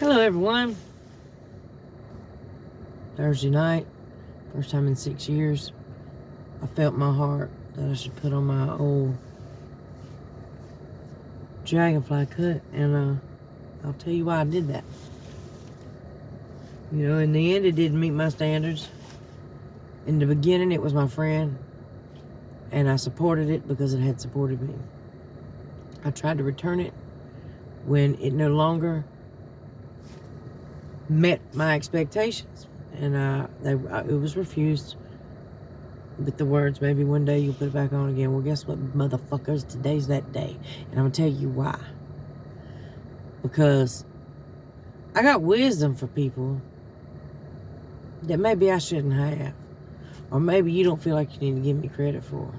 Hello everyone. Thursday night, first time in 6 years, I felt my heart that I should put on my old dragonfly cut, and I'll tell you why I did that. You know, in the end, it didn't meet my standards. In the beginning, it was my friend, and I supported it because it had supported me. I tried to return it when it no longer met my expectations, and it was refused with the words, maybe one day you'll put it back on again. Well, guess what, motherfuckers? Today's that day, and I'm gonna tell you why. Because I got wisdom for people that maybe I shouldn't have, or maybe you don't feel like you need to give me credit for,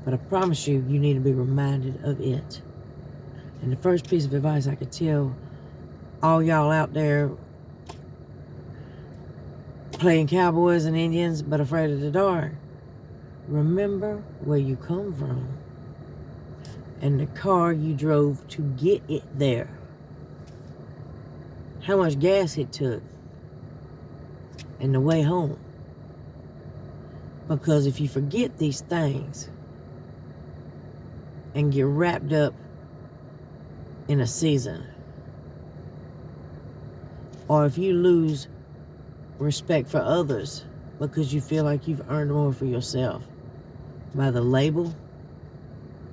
but I promise you, you need to be reminded of it. And the first piece of advice I could tell all y'all out there playing cowboys and Indians but afraid of the dark, remember where you come from and the car you drove to get it there. How much gas it took and the way home. Because if you forget these things and get wrapped up in a season, or if you lose respect for others because you feel like you've earned more for yourself by the label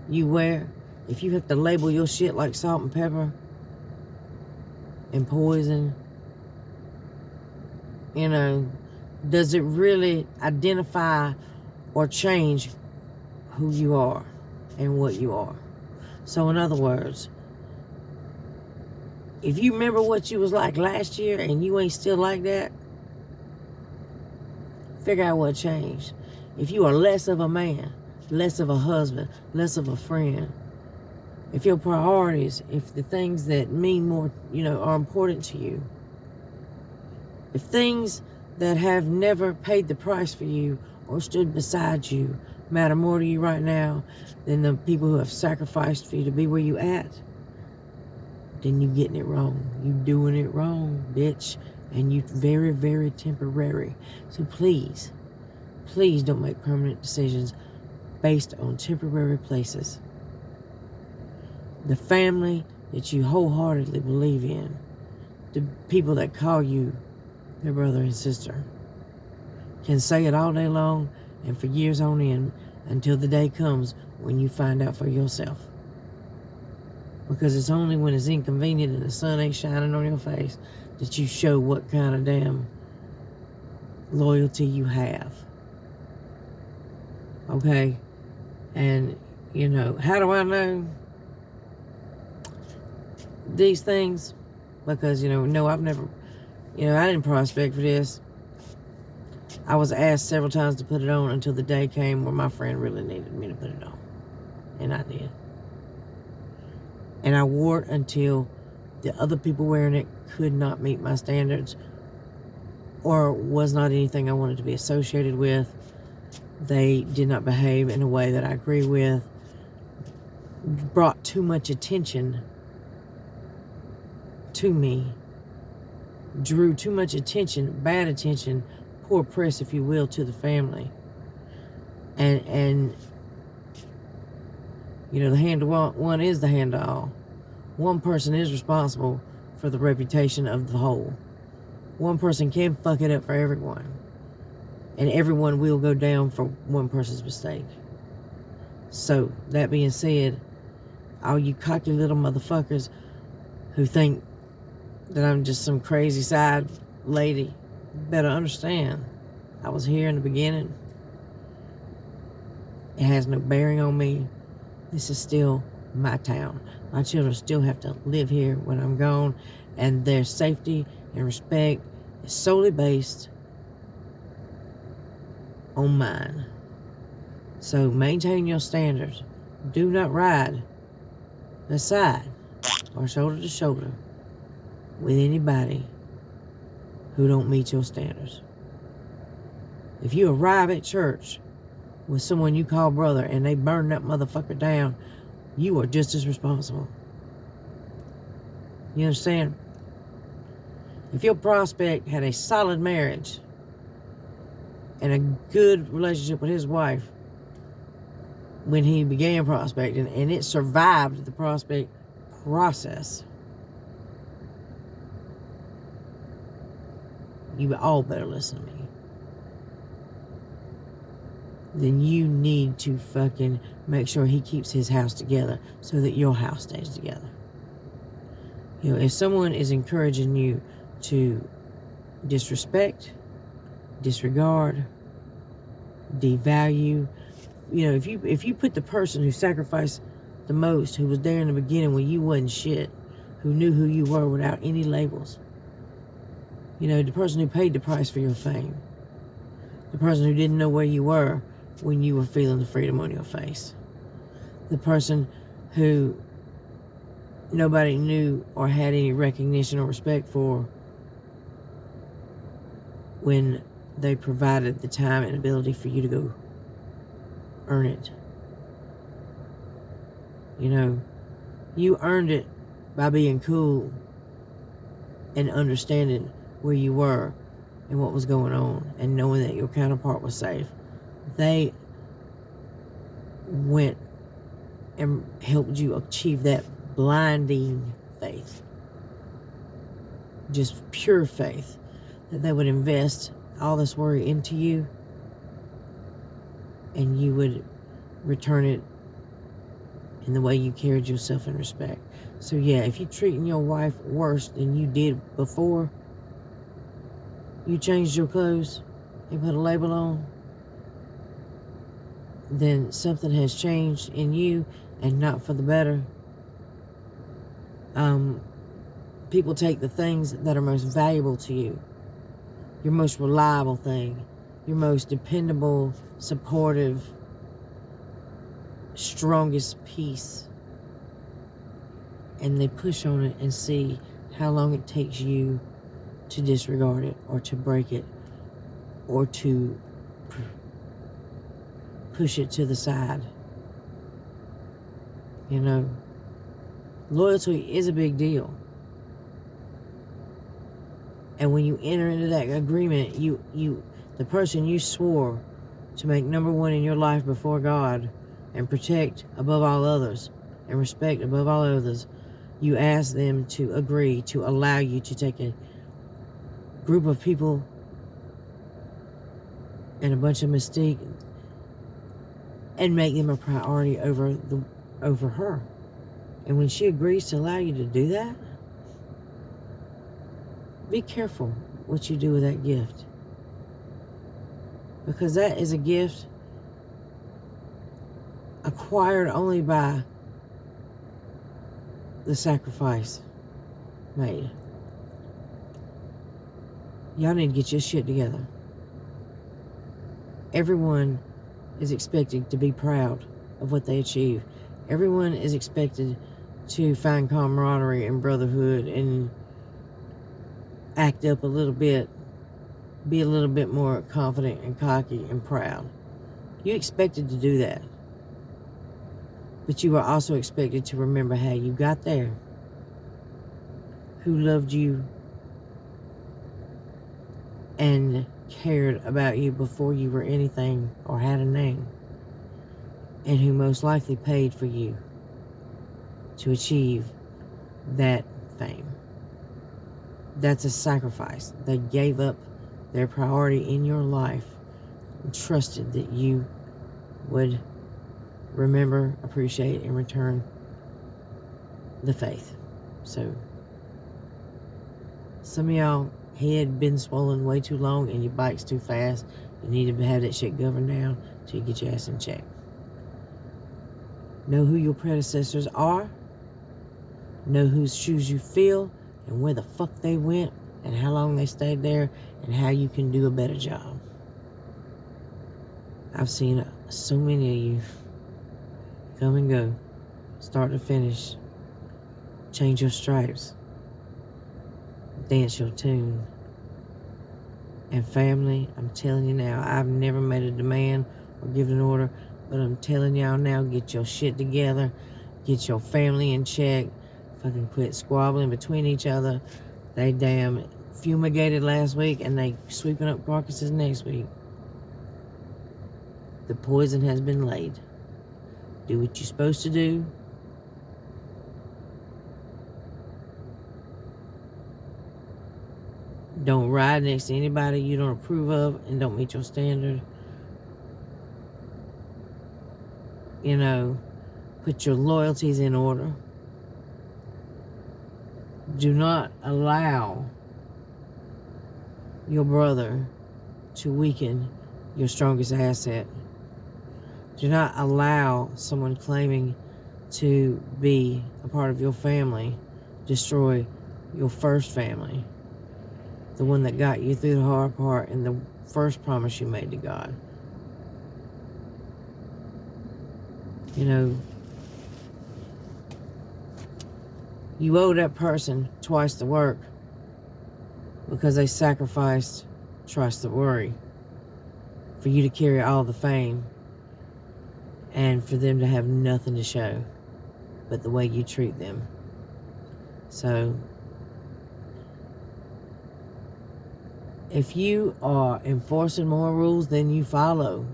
you wear, if you have to label your shit like salt and pepper and poison, you know, does it really identify or change who you are and what you are? So in other words, if you remember what you was like last year and you ain't still like that, figure out what changed. If you are less of a man, less of a husband, less of a friend, if your priorities, if the things that mean more, you know, are important to you, if things that have never paid the price for you or stood beside you matter more to you right now than the people who have sacrificed for you to be where you at, then you getting it wrong. You doing it wrong, bitch. And you very, very temporary. So please, please don't make permanent decisions based on temporary places. The family that you wholeheartedly believe in, the people that call you their brother and sister, can say it all day long and for years on end until the day comes when you find out for yourself. Because it's only when it's inconvenient and the sun ain't shining on your face that you show what kind of damn loyalty you have. Okay? And, you know, how do I know these things? Because, you know, no, I've never, you know, I didn't prospect for this. I was asked several times to put it on until the day came where my friend really needed me to put it on. And I did. And I wore it until the other people wearing it could not meet my standards or was not anything I wanted to be associated with. They did not behave in a way that I agree with, brought too much attention to me, drew too much attention, bad attention, poor press, if you will, to the family. And you know, the hand of one is the hand of all. One person is responsible for the reputation of the whole. One person can fuck it up for everyone. And everyone will go down for one person's mistake. So, that being said, all you cocky little motherfuckers who think that I'm just some crazy side lady, better understand, I was here in the beginning. It has no bearing on me. This is still my town. My children still have to live here when I'm gone, and their safety and respect is solely based on mine. So maintain your standards. Do not ride beside or shoulder to shoulder with anybody who don't meet your standards. If you arrive at church with someone you call brother and they burn that motherfucker down, you are just as responsible. You understand? If your prospect had a solid marriage and a good relationship with his wife when he began prospecting, and it survived the prospect process, you all better listen to me. Then you need to fucking make sure he keeps his house together so that your house stays together. You know, if someone is encouraging you to disrespect, disregard, devalue, you know, if you put the person who sacrificed the most, who was there in the beginning when you wasn't shit, who knew who you were without any labels, you know, the person who paid the price for your fame, the person who didn't know where you were when you were feeling the freedom on your face, the person who nobody knew or had any recognition or respect for when they provided the time and ability for you to go earn it. You know, you earned it by being cool and understanding where you were and what was going on and knowing that your counterpart was safe. They went and helped you achieve that blinding faith, just pure faith, that they would invest all this worry into you and you would return it in the way you carried yourself in respect. So yeah, if you're treating your wife worse than you did before you changed your clothes and put a label on, then something has changed in you and not for the better. People take the things that are most valuable to you, your most reliable thing, your most dependable, supportive, strongest piece, and they push on it and see how long it takes you to disregard it or to break it or to push it to the side. You know, loyalty is a big deal. And when you enter into that agreement, the person you swore to make number one in your life before God and protect above all others and respect above all others, you ask them to agree to allow you to take a group of people and a bunch of mystique and make them a priority over her. And when she agrees to allow you to do that, be careful what you do with that gift. Because that is a gift acquired only by the sacrifice made. Y'all need to get your shit together. Everyone is expected to be proud of what they achieve. Everyone is expected to find camaraderie and brotherhood and act up a little bit, be a little bit more confident and cocky and proud. You expected to do that. But you are also expected to remember how you got there, who loved you and cared about you before you were anything or had a name, and who most likely paid for you to achieve that fame. That's a sacrifice. They gave up their priority in your life and trusted that you would remember, appreciate, and return the faith. So, some of y'all head been swollen way too long and your bike's too fast. You need to have that shit governed down till you get your ass in check. Know who your predecessors are. Know whose shoes you feel and where the fuck they went and how long they stayed there and how you can do a better job. I've seen so many of you come and go, start to finish, change your stripes, dance your tune. And family, I'm telling you now, I've never made a demand or given an order, but I'm telling y'all now, get your shit together, get your family in check, fucking quit squabbling between each other. They damn fumigated last week and they sweeping up carcasses next week. The poison has been laid. Do what you're supposed to do. Don't ride next to anybody you don't approve of and don't meet your standard. You know, put your loyalties in order. Do not allow your brother to weaken your strongest asset. Do not allow someone claiming to be a part of your family destroy your first family. The one that got you through the hard part and the first promise you made to God. You know, you owe that person twice the work because they sacrificed trust the worry for you to carry all the fame and for them to have nothing to show but the way you treat them. So, if you are enforcing more rules than you follow,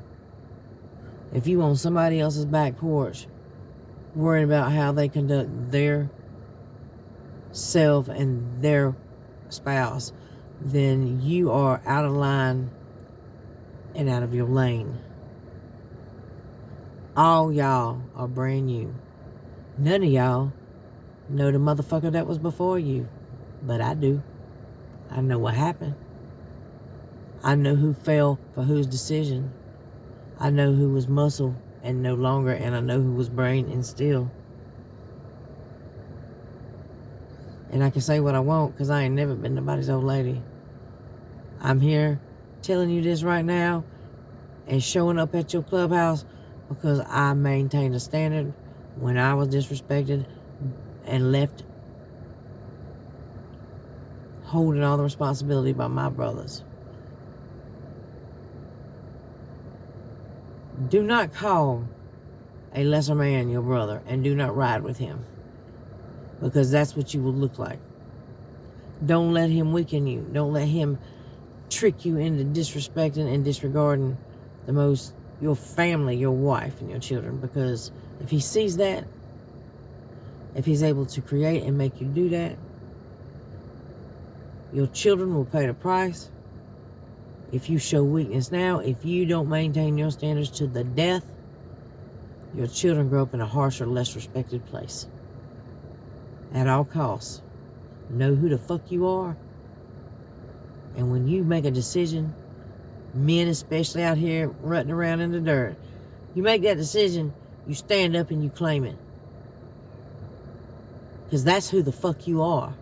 if you on somebody else's back porch worrying about how they conduct their self and their spouse, then you are out of line and out of your lane. All y'all are brand new. None of y'all know the motherfucker that was before you, but I do. I know what happened. I know who fell for whose decision. I know who was muscle and no longer, and I know who was brain and still. And I can say what I want because I ain't never been nobody's old lady. I'm here telling you this right now and showing up at your clubhouse because I maintained a standard when I was disrespected and left holding all the responsibility by my brothers. Do not call a lesser man your brother and do not ride with him because that's what you will look like. Don't let him weaken you. Don't let him trick you into disrespecting and disregarding your family, your wife, and your children, because if he sees that, if he's able to create and make you do that, your children will pay the price. If you show weakness now, if you don't maintain your standards to the death, your children grow up in a harsher, less respected place. At all costs, know who the fuck you are. And when you make a decision, men especially out here rutting around in the dirt, you make that decision, you stand up and you claim it. Because that's who the fuck you are.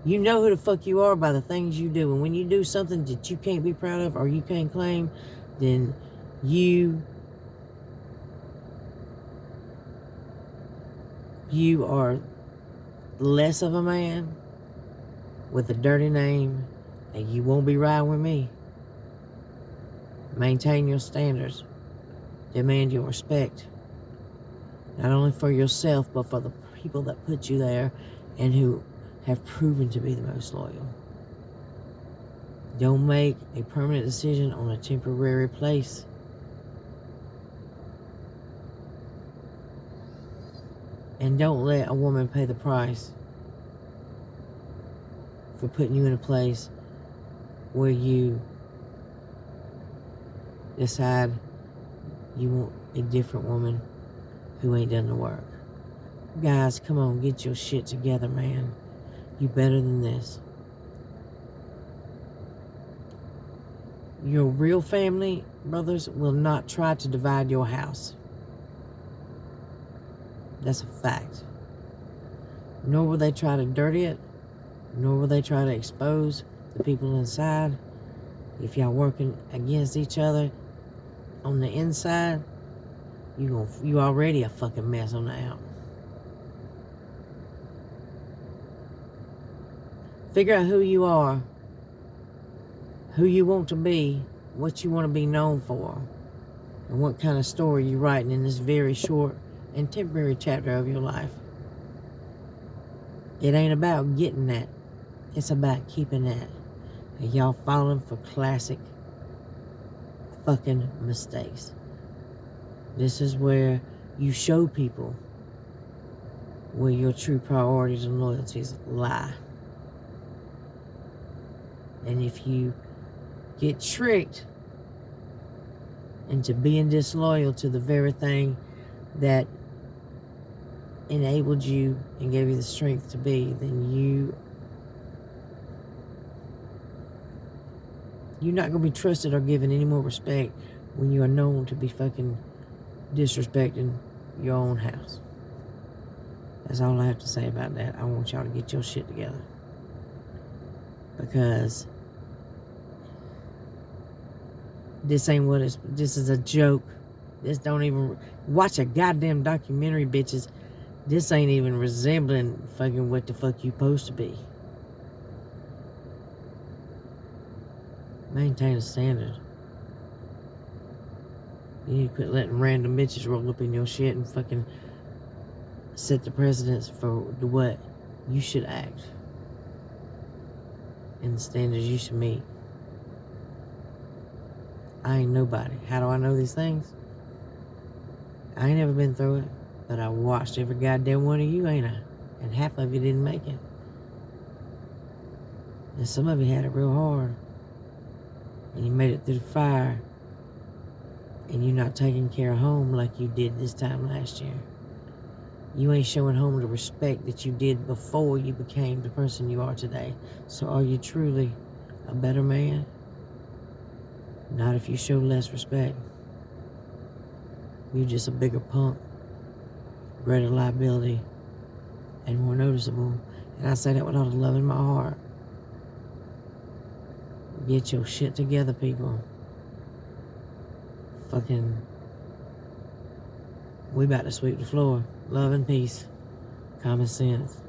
You know who the fuck you are by the things you do. And when you do something that you can't be proud of or you can't claim, then you are less of a man with a dirty name, and you won't be riding with me. Maintain your standards. Demand your respect. Not only for yourself, but for the people that put you there and who have proven to be the most loyal. Don't make a permanent decision on a temporary place. And don't let a woman pay the price for putting you in a place where you decide you want a different woman who ain't done the work. Guys, come on, get your shit together, man. You better than this. Your real family, brothers, will not try to divide your house. That's a fact. Nor will they try to dirty it, nor will they try to expose the people inside. If y'all working against each other on the inside, you already a fucking mess on the out. Figure out who you are, who you want to be, what you want to be known for, and what kind of story you're writing in this very short and temporary chapter of your life. It ain't about getting that. It's about keeping that. And y'all falling for classic fucking mistakes. This is where you show people where your true priorities and loyalties lie. And if you get tricked into being disloyal to the very thing that enabled you and gave you the strength to be, then you're not going to be trusted or given any more respect when you are known to be fucking disrespecting your own house. That's all I have to say about that. I want y'all to get your shit together. Because this ain't what it's... This is a joke. This don't even... Watch a goddamn documentary, bitches. This ain't even resembling fucking what the fuck you supposed to be. Maintain a standard. You need to quit letting random bitches roll up in your shit and fucking set the precedence for the what you should act and the standards you should meet. I ain't nobody. How do I know these things? I ain't never been through it, but I watched every goddamn one of you, ain't I? And half of you didn't make it. And some of you had it real hard. And you made it through the fire. And you're not taking care of home like you did this time last year. You ain't showing home the respect that you did before you became the person you are today. So are you truly a better man? Not if you show less respect. You're just a bigger punk, greater liability, and more noticeable. And I say that with all the love in my heart. Get your shit together, people. Fucking, we about to sweep the floor. Love and peace. Common sense.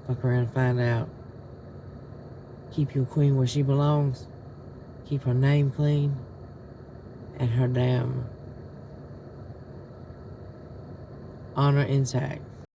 Fuck around and find out. Keep your queen where she belongs. Keep her name clean. And her damn honor intact.